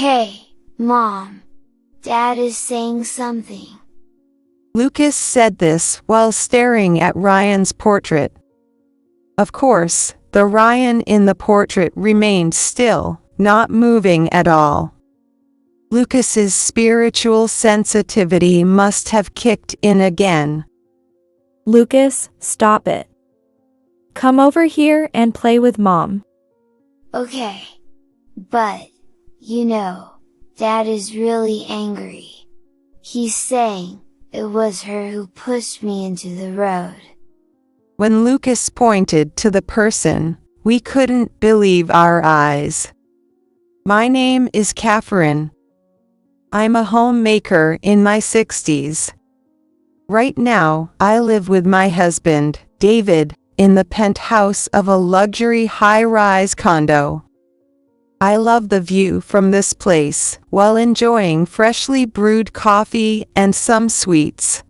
Hey, Mom. Dad is saying something. Lucas said this while staring at Ryan's portrait. Of course, the Ryan in the portrait remained still, not moving at all. Lucas's spiritual sensitivity must have kicked in again. Lucas, stop it. Come over here and play with Mom. Okay. But, Dad is really angry. He's saying, it was her who pushed me into the road. When Lucas pointed to the person, we couldn't believe our eyes. My name is Catherine. I'm a homemaker in my 60s. Right now, I live with my husband, David, in the penthouse of a luxury high-rise condo. I love the view from this place, while enjoying freshly brewed coffee and some sweets.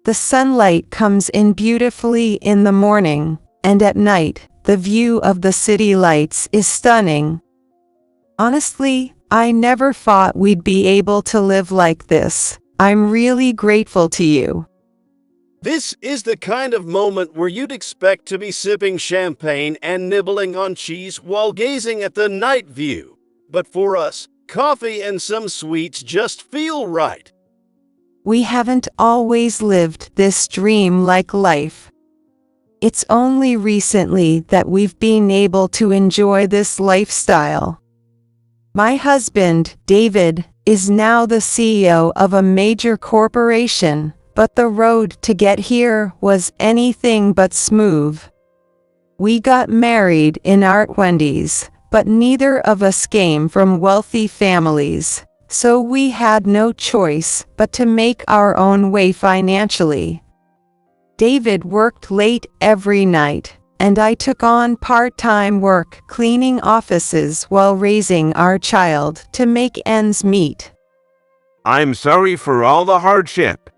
The sunlight comes in beautifully in the morning, and at night, the view of the city lights is stunning. Honestly, I never thought we'd be able to live like this. I'm really grateful to you. This is the kind of moment where you'd expect to be sipping champagne and nibbling on cheese while gazing at the night view. But for us, coffee and some sweets just feel right. We haven't always lived this dream-like life. It's only recently that we've been able to enjoy this lifestyle. My husband, David, is now the CEO of a major corporation, but the road to get here was anything but smooth. We got married in our 20s, but neither of us came from wealthy families, so we had no choice but to make our own way financially. David worked late every night, and I took on part-time work cleaning offices while raising our child to make ends meet. I'm sorry for all the hardship.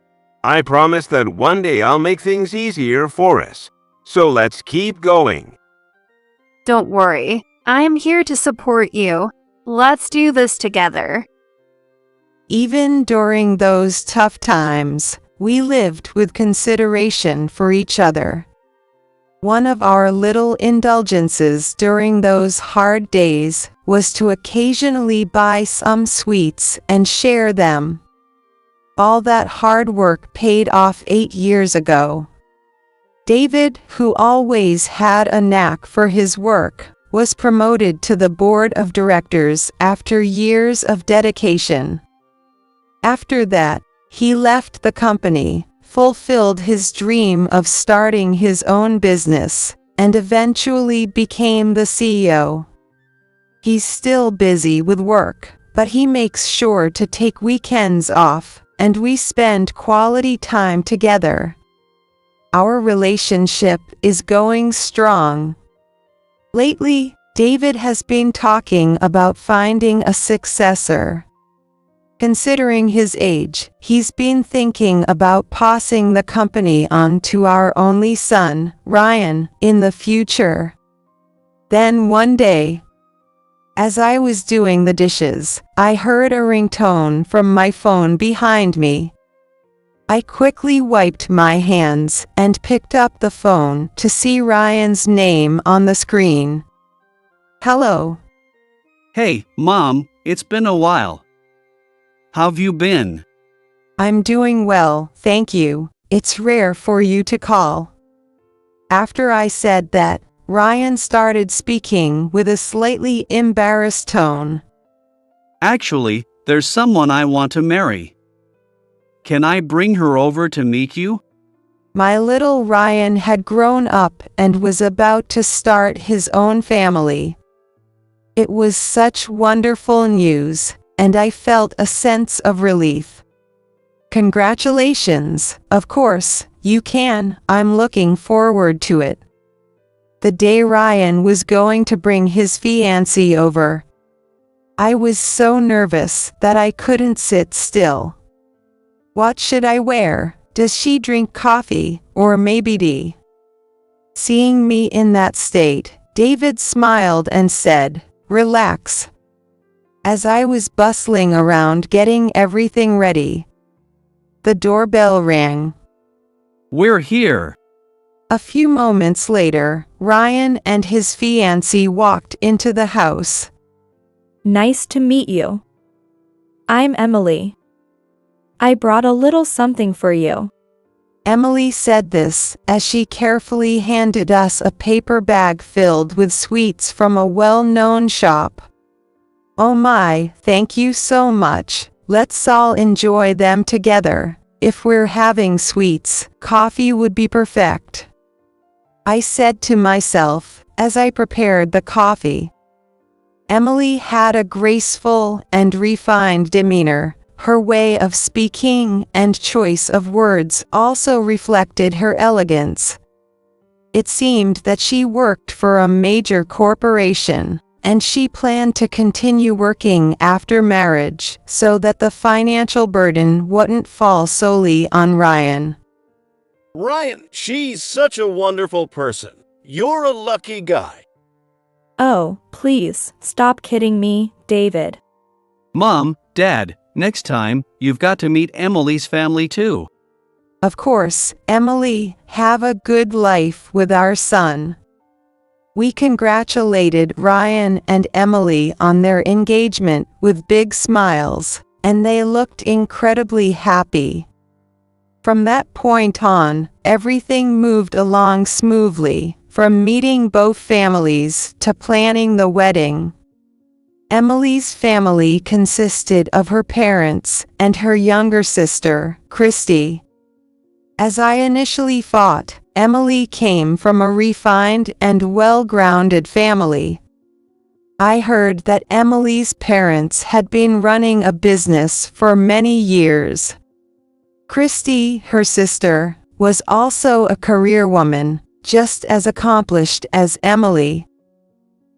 I promise that one day I'll make things easier for us. So let's keep going. Don't worry. I'm here to support you. Let's do this together. Even during those tough times, we lived with consideration for each other. One of our little indulgences during those hard days was to occasionally buy some sweets and share them. All that hard work paid off 8 years ago. David, who always had a knack for his work, was promoted to the board of directors after years of dedication. After that, he left the company, fulfilled his dream of starting his own business, and eventually became the CEO. He's still busy with work, but he makes sure to take weekends off, and we spend quality time together. Our relationship is going strong. Lately, David has been talking about finding a successor. Considering his age, he's been thinking about passing the company on to our only son, Ryan, in the future. Then one day, as I was doing the dishes, I heard a ringtone from my phone behind me. I quickly wiped my hands and picked up the phone to see Ryan's name on the screen. Hello. Hey, Mom, it's been a while. How've you been? I'm doing well, thank you. It's rare for you to call. After I said that, Ryan started speaking with a slightly embarrassed tone. Actually, there's someone I want to marry. Can I bring her over to meet you? My little Ryan had grown up and was about to start his own family. It was such wonderful news, and I felt a sense of relief. Congratulations, of course, you can. I'm looking forward to it. The day Ryan was going to bring his fiancée over, I was so nervous that I couldn't sit still. What should I wear? Does she drink coffee, or maybe tea? Seeing me in that state, David smiled and said, "Relax. as I was bustling around getting everything ready. The doorbell rang. We're here. A few moments later, Ryan and his fiancée walked into the house. Nice to meet you. I'm Emily. I brought a little something for you. Emily said this as she carefully handed us a paper bag filled with sweets from a well-known shop. Oh my, thank you so much. Let's all enjoy them together. If we're having sweets, coffee would be perfect, I said to myself as I prepared the coffee. Emily had a graceful and refined demeanor. Her way of speaking and choice of words also reflected her elegance. It seemed that she worked for a major corporation, and she planned to continue working after marriage so that the financial burden wouldn't fall solely on Ryan. Ryan, she's such a wonderful person. You're a lucky guy. Oh, please, stop kidding me, David. Mom, Dad, next time, you've got to meet Emily's family too. Of course, Emily, have a good life with our son. We congratulated Ryan and Emily on their engagement with big smiles, and they looked incredibly happy. From that point on, everything moved along smoothly, from meeting both families to planning the wedding. Emily's family consisted of her parents and her younger sister, Christy. As I initially thought, Emily came from a refined and well-grounded family. I heard that Emily's parents had been running a business for many years. Christy, her sister, was also a career woman, just as accomplished as Emily.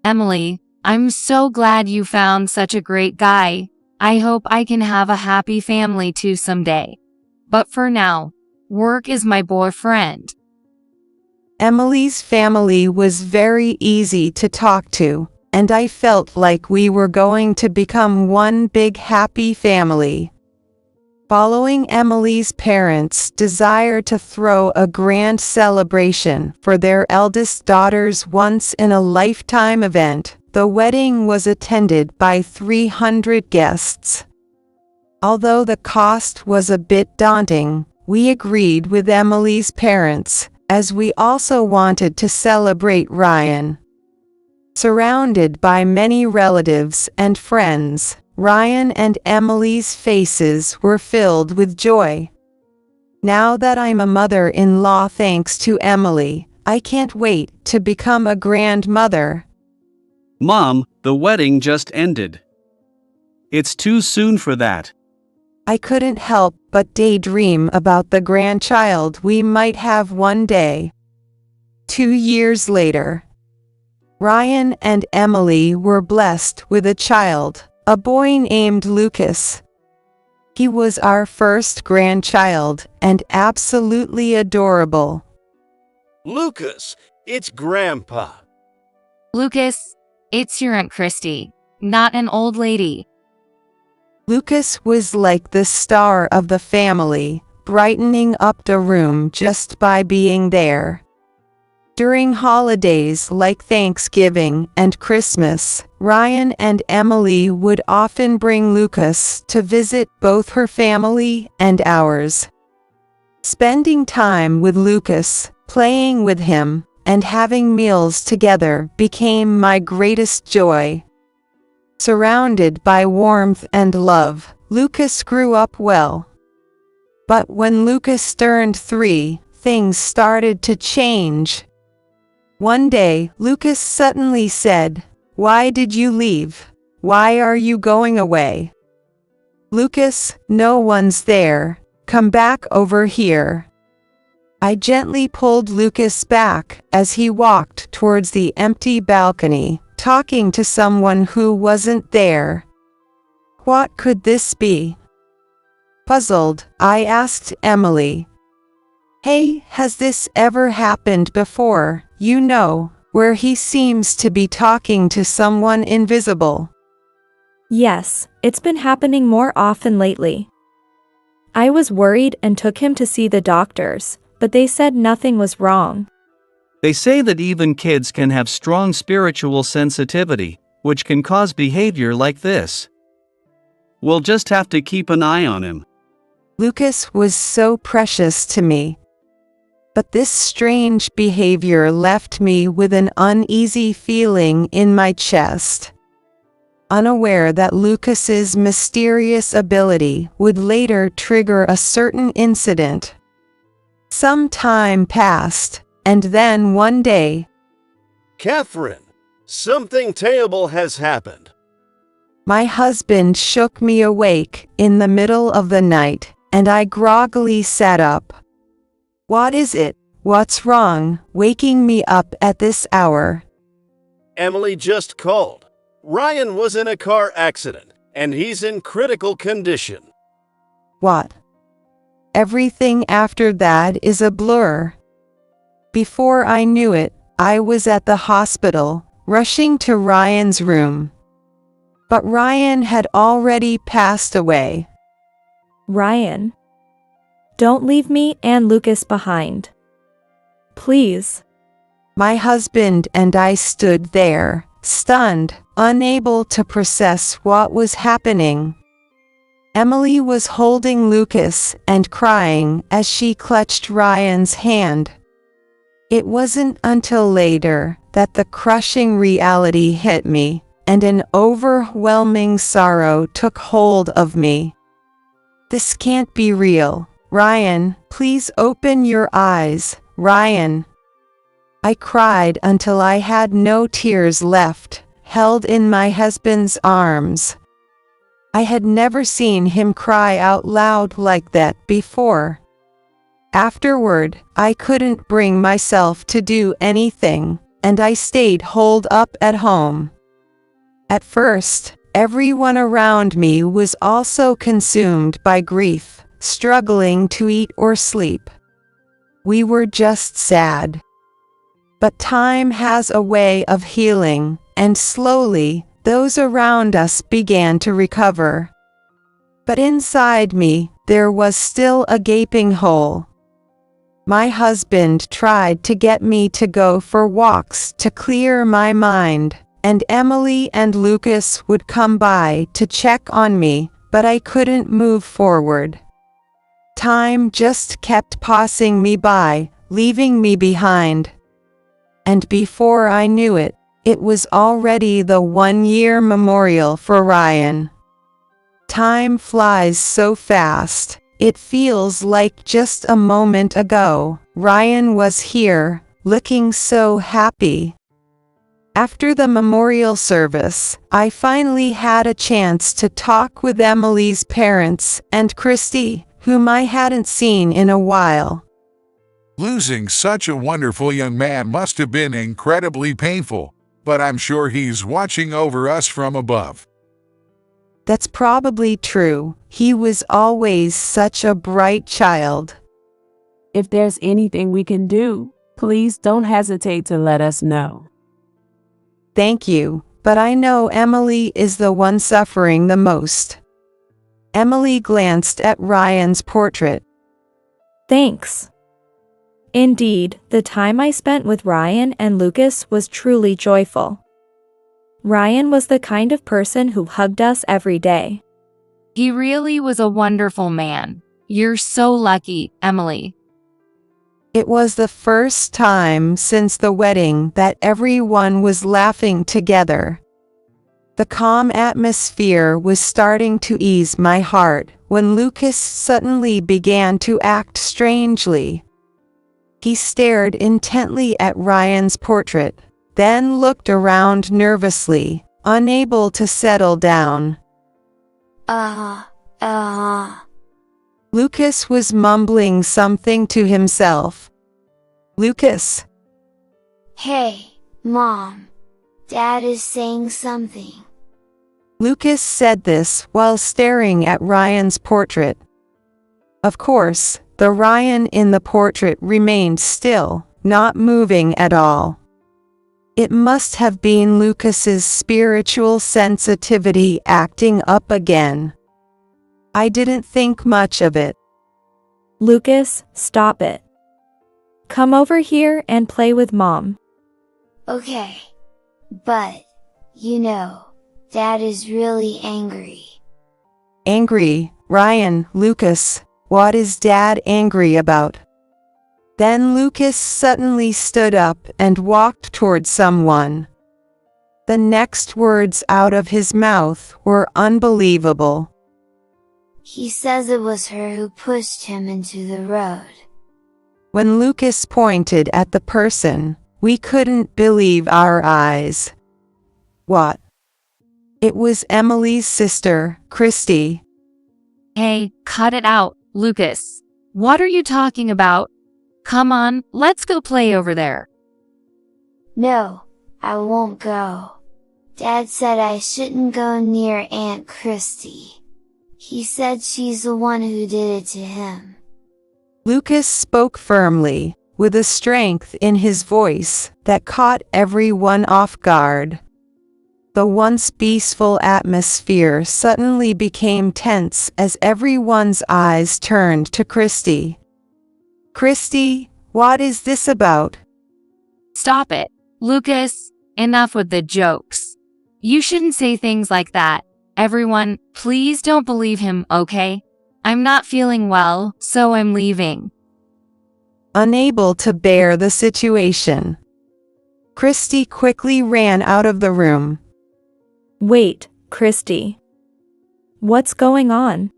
Emily, I'm so glad you found such a great guy. I hope I can have a happy family too someday. But for now, work is my boyfriend. Emily's family was very easy to talk to, and I felt like we were going to become one big happy family. Following Emily's parents' desire to throw a grand celebration for their eldest daughter's once-in-a-lifetime event, the wedding was attended by 300 guests. Although the cost was a bit daunting, we agreed with Emily's parents, as we also wanted to celebrate Ryan. Surrounded by many relatives and friends, Ryan and Emily's faces were filled with joy. Now that I'm a mother-in-law thanks to Emily, I can't wait to become a grandmother. Mom, the wedding just ended. It's too soon for that. I couldn't help but daydream about the grandchild we might have one day. 2 years later, Ryan and Emily were blessed with a child, a boy named Lucas. He was our first grandchild and absolutely adorable. Lucas, it's Grandpa. Lucas, it's your Aunt Christy, not an old lady. Lucas was like the star of the family, brightening up the room just by being there. During holidays like Thanksgiving and Christmas, Ryan and Emily would often bring Lucas to visit both her family and ours. Spending time with Lucas, playing with him, and having meals together became my greatest joy. Surrounded by warmth and love, Lucas grew up well. But when Lucas turned 3, things started to change. One day, Lucas suddenly said, "Why did you leave? Why are you going away?" "Lucas, no one's there. Come back over here." I gently pulled Lucas back as he walked towards the empty balcony, talking to someone who wasn't there. What could this be? Puzzled, I asked Emily, "Hey, has this ever happened before, you know, where he seems to be talking to someone invisible?" Yes, it's been happening more often lately. I was worried and took him to see the doctors, but they said nothing was wrong. They say that even kids can have strong spiritual sensitivity, which can cause behavior like this. We'll just have to keep an eye on him. Lucas was so precious to me. But this strange behavior left me with an uneasy feeling in my chest. Unaware that Lucas's mysterious ability would later trigger a certain incident. Some time passed, and then one day, Catherine, something terrible has happened. my husband shook me awake in the middle of the night, and I groggily sat up. What is it? What's wrong, waking me up at this hour? Emily just called. Ryan was in a car accident, and he's in critical condition. What? Everything after that is a blur. Before I knew it, I was at the hospital, rushing to Ryan's room. But Ryan had already passed away. Ryan. Don't leave me and Lucas behind. Please. My husband and I stood there, stunned, unable to process what was happening. Emily was holding Lucas and crying as she clutched Ryan's hand. It wasn't until later that the crushing reality hit me, and an overwhelming sorrow took hold of me. This can't be real. Ryan, please open your eyes, Ryan. I cried until I had no tears left, held in my husband's arms. I had never seen him cry out loud like that before. Afterward, I couldn't bring myself to do anything, and I stayed holed up at home. At first, everyone around me was also consumed by grief, struggling to eat or sleep. We were just sad. But time has a way of healing, and slowly, those around us began to recover. But inside me, there was still a gaping hole. My husband tried to get me to go for walks to clear my mind, and Emily and Lucas would come by to check on me, but I couldn't move forward. Time just kept passing me by, leaving me behind. And before I knew it, it was already the 1-year memorial for Ryan. Time flies so fast. It feels like just a moment ago, Ryan was here, looking so happy. After the memorial service, I finally had a chance to talk with Emily's parents and Christy, whom I hadn't seen in a while. Losing such a wonderful young man must have been incredibly painful, but I'm sure he's watching over us from above. That's probably true. He was always such a bright child. If there's anything we can do, please don't hesitate to let us know. Thank you, but I know Emily is the one suffering the most. Emily glanced at Ryan's portrait. Thanks. Indeed, the time I spent with Ryan and Lucas was truly joyful. Ryan was the kind of person who hugged us every day. He really was a wonderful man. You're so lucky, Emily. It was the first time since the wedding that everyone was laughing together. The calm atmosphere was starting to ease my heart when Lucas suddenly began to act strangely. He stared intently at Ryan's portrait, then looked around nervously, unable to settle down. Lucas was mumbling something to himself. Lucas. Hey, Mom. Dad is saying something. Lucas said this while staring at Ryan's portrait. Of course, the Ryan in the portrait remained still, not moving at all. It must have been Lucas's spiritual sensitivity acting up again. I didn't think much of it. Lucas, stop it. Come over here and play with Mom. Okay. But, Dad is really angry. Angry, Ryan, Lucas, what is Dad angry about? Then Lucas suddenly stood up and walked towards someone. The next words out of his mouth were unbelievable. He says it was her who pushed him into the road. When Lucas pointed at the person, we couldn't believe our eyes. What? It was Emily's sister, Christy. Hey, cut it out, Lucas. What are you talking about? Come on, let's go play over there. No, I won't go. Dad said I shouldn't go near Aunt Christy. He said she's the one who did it to him. Lucas spoke firmly, with a strength in his voice that caught everyone off guard. The once peaceful atmosphere suddenly became tense as everyone's eyes turned to Christy. Christy, what is this about? Stop it, Lucas. Enough with the jokes. You shouldn't say things like that. Everyone, please don't believe him, okay? I'm not feeling well, so I'm leaving. Unable to bear the situation, Christy quickly ran out of the room. Wait, Christy. What's going on?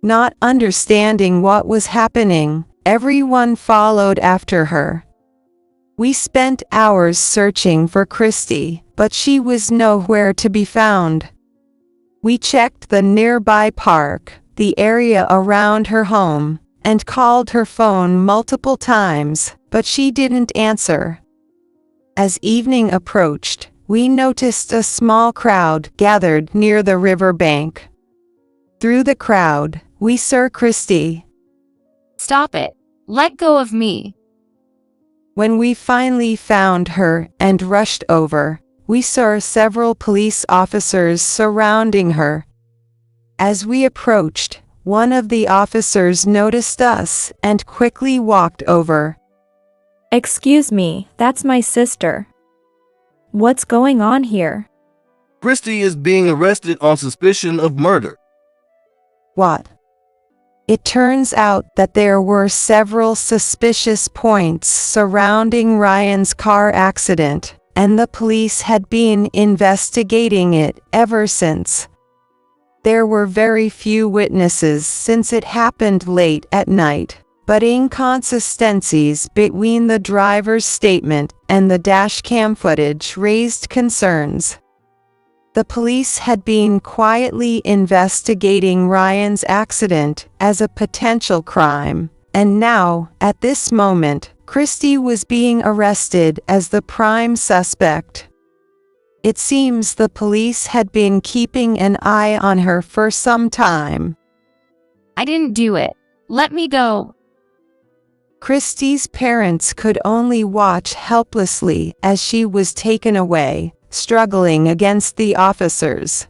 Not understanding what was happening, everyone followed after her. We spent hours searching for Christy, but she was nowhere to be found. We checked the nearby park, the area around her home, and called her phone multiple times, but she didn't answer. As evening approached, we noticed a small crowd gathered near the river bank. Through the crowd, we saw Christy. Stop it. Let go of me. When we finally found her and rushed over, we saw several police officers surrounding her. As we approached, one of the officers noticed us and quickly walked over. Excuse me, that's my sister. What's going on here? Christy is being arrested on suspicion of murder. What? It turns out that there were several suspicious points surrounding Ryan's car accident, and the police had been investigating it ever since. There were very few witnesses since it happened late at night, but inconsistencies between the driver's statement and the dashcam footage raised concerns. The police had been quietly investigating Ryan's accident as a potential crime, and now, at this moment, Christy was being arrested as the prime suspect. It seems the police had been keeping an eye on her for some time. I didn't do it. Let me go. Christy's parents could only watch helplessly as she was taken away, struggling against the officers.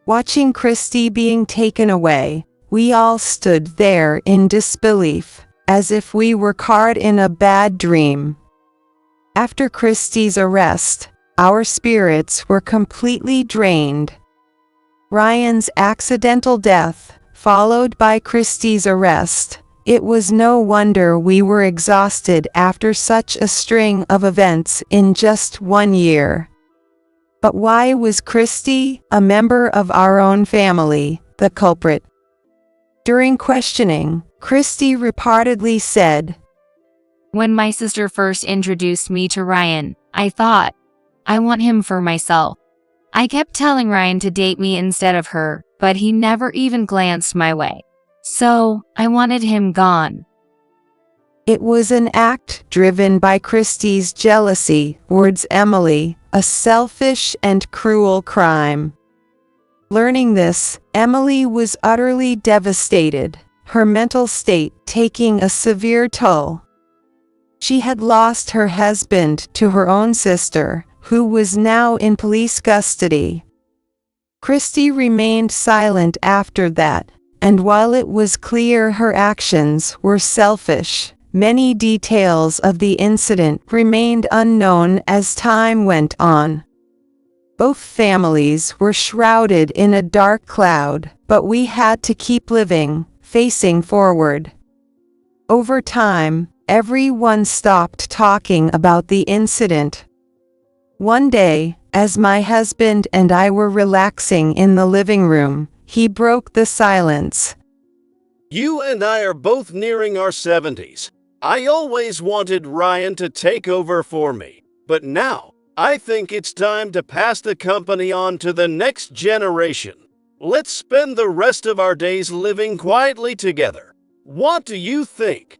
Watching Christy being taken away, we all stood there in disbelief, as if we were caught in a bad dream. After Christy's arrest, our spirits were completely drained. Ryan's accidental death, followed by Christy's arrest. It was no wonder we were exhausted after such a string of events in just 1 year. But why was Christy, a member of our own family, the culprit? During questioning, Christy reportedly said, When my sister first introduced me to Ryan, I thought, I want him for myself. I kept telling Ryan to date me instead of her, but he never even glanced my way. So, I wanted him gone. It was an act driven by Christy's jealousy towards Emily, a selfish and cruel crime. Learning this, Emily was utterly devastated, her mental state taking a severe toll. She had lost her husband to her own sister, who was now in police custody. Christy remained silent after that, and while it was clear her actions were selfish, many details of the incident remained unknown as time went on. Both families were shrouded in a dark cloud, but we had to keep living, facing forward. Over time, everyone stopped talking about the incident. One day, as my husband and I were relaxing in the living room, he broke the silence. You and I are both nearing our 70s. I always wanted Ryan to take over for me, but now, I think it's time to pass the company on to the next generation. Let's spend the rest of our days living quietly together. What do you think?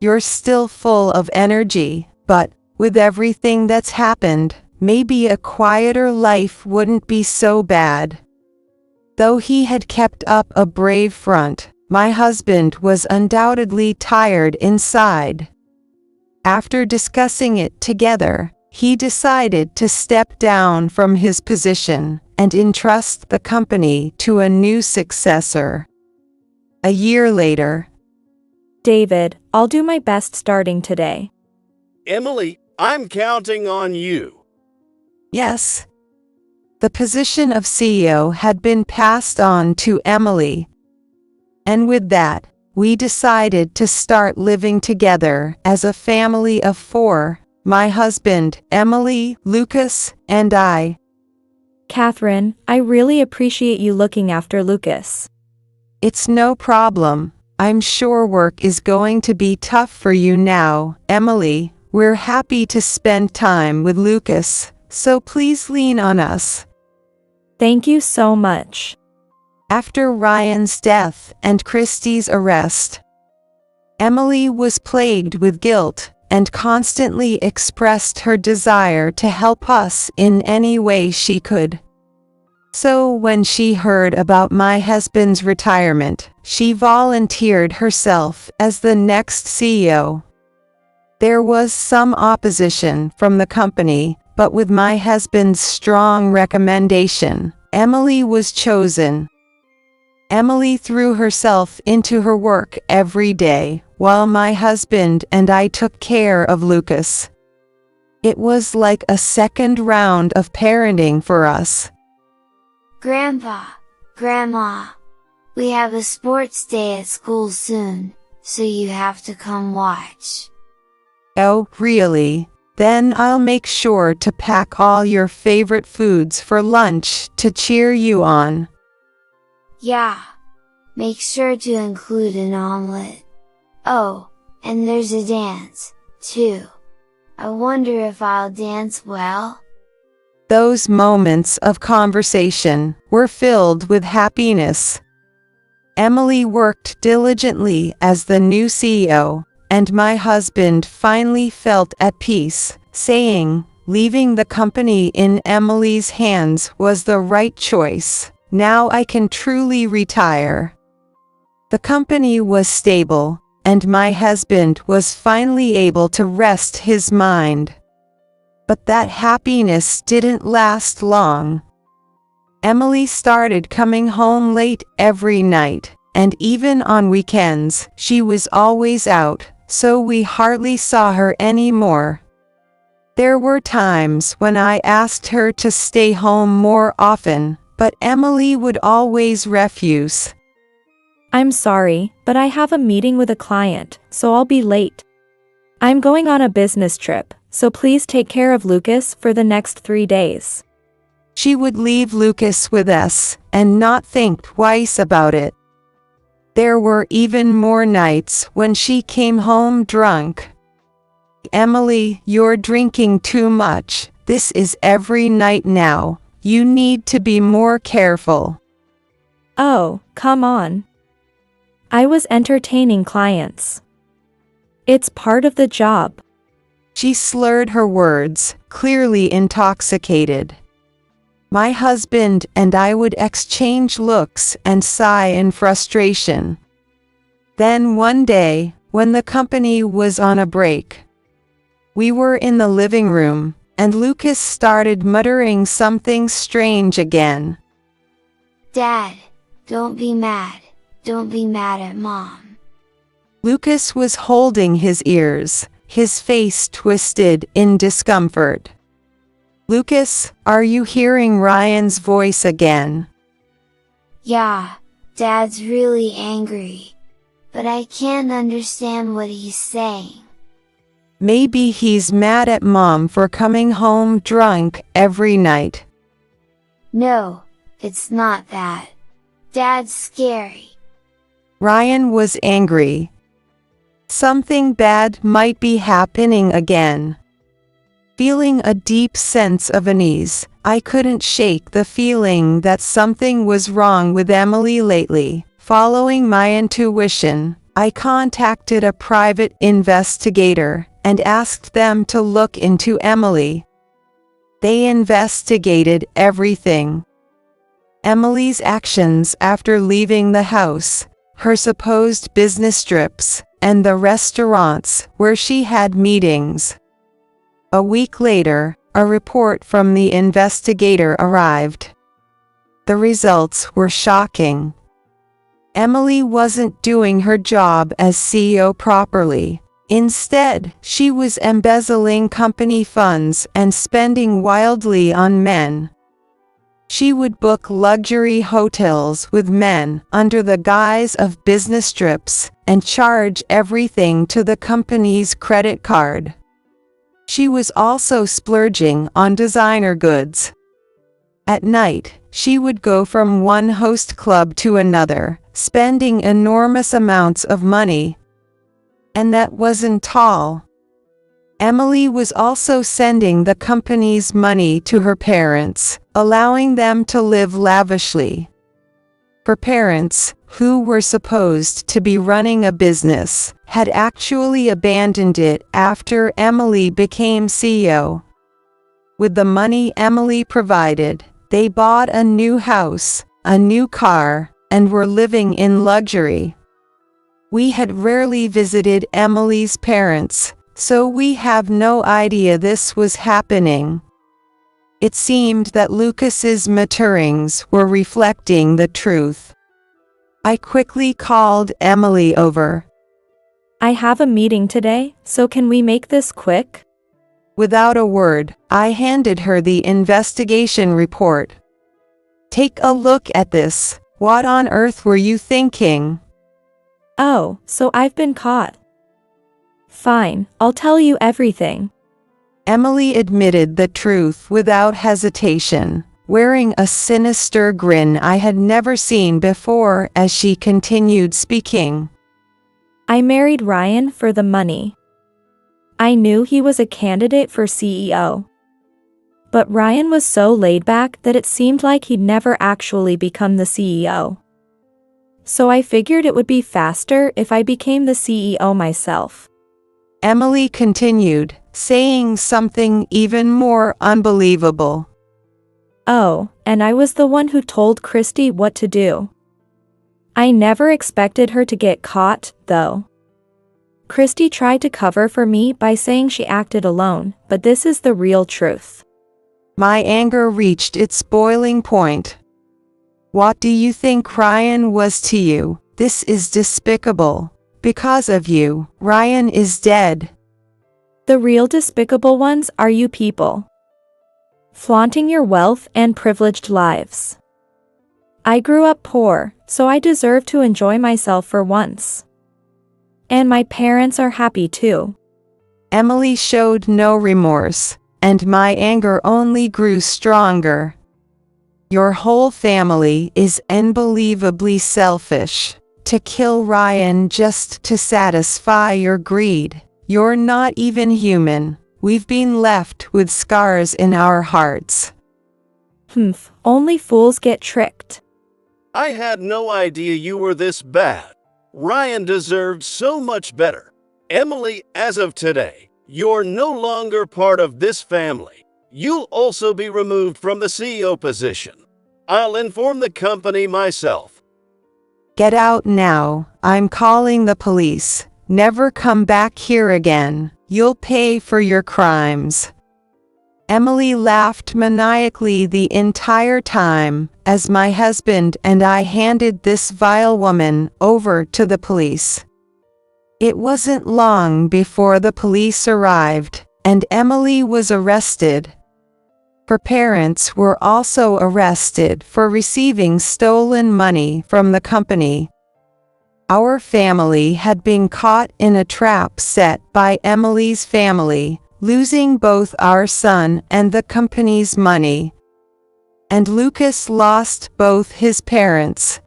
You're still full of energy, but with everything that's happened, maybe a quieter life wouldn't be so bad. Though he had kept up a brave front, my husband was undoubtedly tired inside. After discussing it together, he decided to step down from his position and entrust the company to a new successor. A year later, David, I'll do my best starting today. Emily, I'm counting on you. yes, the position of CEO had been passed on to Emily. And with that, we decided to start living together as a family of 4, my husband, Emily, Lucas, and I. Catherine, I really appreciate you looking after Lucas. It's no problem. I'm sure work is going to be tough for you now, Emily. We're happy to spend time with Lucas, so please lean on us. Thank you so much. After Ryan's death and Christy's arrest, Emily was plagued with guilt and constantly expressed her desire to help us in any way she could. So when she heard about my husband's retirement, she volunteered herself as the next CEO. There was some opposition from the company, but with my husband's strong recommendation, Emily was chosen. Emily threw herself into her work every day, while my husband and I took care of Lucas. It was like a second round of parenting for us. Grandpa, Grandma, we have a sports day at school soon, so you have to come watch. Oh, really? Then I'll make sure to pack all your favorite foods for lunch to cheer you on. Yeah. Make sure to include an omelet. Oh, and there's a dance, too. I wonder if I'll dance well? Those moments of conversation were filled with happiness. Emily worked diligently as the new CEO, and my husband finally felt at peace, saying, leaving the company in Emily's hands was the right choice. Now I can truly retire. The company was stable, and my husband was finally able to rest his mind. But that happiness didn't last long. Emily started coming home late every night, and even on weekends, she was always out, so we hardly saw her anymore. There were times when I asked her to stay home more often, but Emily would always refuse. I'm sorry, but I have a meeting with a client, so I'll be late. I'm going on a business trip, so please take care of Lucas for the next 3 days. She would leave Lucas with us, and not think twice about it. There were even more nights when she came home drunk. Emily, you're drinking too much. This is every night now. You need to be more careful. Oh, come on. I was entertaining clients. It's part of the job. She slurred her words, clearly intoxicated. My husband and I would exchange looks and sigh in frustration. Then one day, when the company was on a break. We were in the living room, and Lucas started muttering something strange again. Dad, don't be mad. Don't be mad at Mom. Lucas was holding his ears, his face twisted in discomfort. Lucas, are you hearing Ryan's voice again? Yeah, Dad's really angry. But I can't understand what he's saying. Maybe he's mad at Mom for coming home drunk every night. No, it's not that. Dad's scary. Ryan was angry. Something bad might be happening again. Feeling a deep sense of unease, I couldn't shake the feeling that something was wrong with Emily lately. Following my intuition, I contacted a private investigator and asked them to look into Emily. They investigated everything. Emily's actions after leaving the house, her supposed business trips, and the restaurants where she had meetings. A week later, a report from the investigator arrived. The results were shocking. Emily wasn't doing her job as CEO properly. Instead, she was embezzling company funds and spending wildly on men. She would book luxury hotels with men under the guise of business trips and charge everything to the company's credit card. She was also splurging on designer goods. At night, she would go from one host club to another, spending enormous amounts of money. And that wasn't all. Emily was also sending the company's money to her parents, allowing them to live lavishly. Her parents, who were supposed to be running a business, had actually abandoned it after Emily became CEO. With the money Emily provided, they bought a new house, a new car, and were living in luxury. We had rarely visited Emily's parents, so we have no idea this was happening. It seemed that Lucas's mutterings were reflecting the truth. I quickly called Emily over. I have a meeting today, so can we make this quick? Without a word, I handed her the investigation report. Take a look at this. What on earth were you thinking? Oh, so I've been caught. Fine, I'll tell you everything. Emily admitted the truth without hesitation, wearing a sinister grin I had never seen before as she continued speaking. I married Ryan for the money. I knew he was a candidate for CEO. But Ryan was so laid back that it seemed like he'd never actually become the CEO. So I figured it would be faster if I became the CEO myself. Emily continued, saying something even more unbelievable. Oh, and I was the one who told Christy what to do. I never expected her to get caught, though. Christy tried to cover for me by saying she acted alone, but this is the real truth. My anger reached its boiling point. What do you think Ryan was to you? This is despicable. Because of you, Ryan is dead. The real despicable ones are you people. Flaunting your wealth and privileged lives. I grew up poor, so I deserve to enjoy myself for once. And my parents are happy too. Emily showed no remorse, and my anger only grew stronger. Your whole family is unbelievably selfish. To kill Ryan just to satisfy your greed. You're not even human. We've been left with scars in our hearts. Only fools get tricked. I had no idea you were this bad. Ryan deserved so much better. Emily, as of today, you're no longer part of this family. You'll also be removed from the CEO position. I'll inform the company myself. Get out now. I'm calling the police. never come back here again, you'll pay for your crimes." Emily laughed maniacally the entire time, as my husband and I handed this vile woman over to the police. It wasn't long before the police arrived, and Emily was arrested. Her parents were also arrested for receiving stolen money from the company. Our family had been caught in a trap set by Emily's family, losing both our son and the company's money. And Lucas lost both his parents.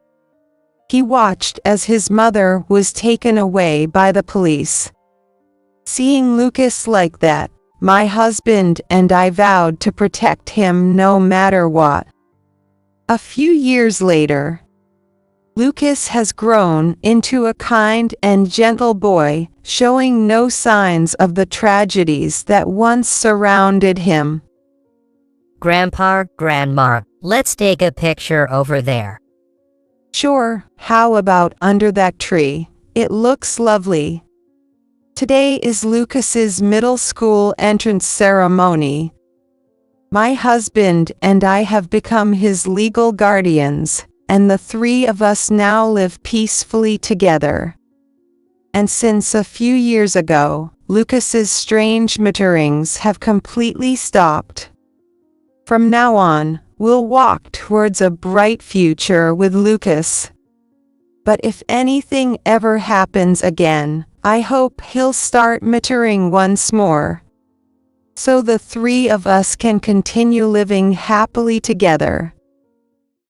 He watched as his mother was taken away by the police. Seeing Lucas like that, my husband and I vowed to protect him no matter what. A few years later, Lucas has grown into a kind and gentle boy, showing no signs of the tragedies that once surrounded him. Grandpa, Grandma, let's take a picture over there. Sure, how about under that tree? It looks lovely. Today is Lucas's middle school entrance ceremony. My husband and I have become his legal guardians, and the three of us now live peacefully together. And since a few years ago, Lucas's strange mutterings have completely stopped. From now on, we'll walk towards a bright future with Lucas. But if anything ever happens again, I hope he'll start muttering once more, so the three of us can continue living happily together.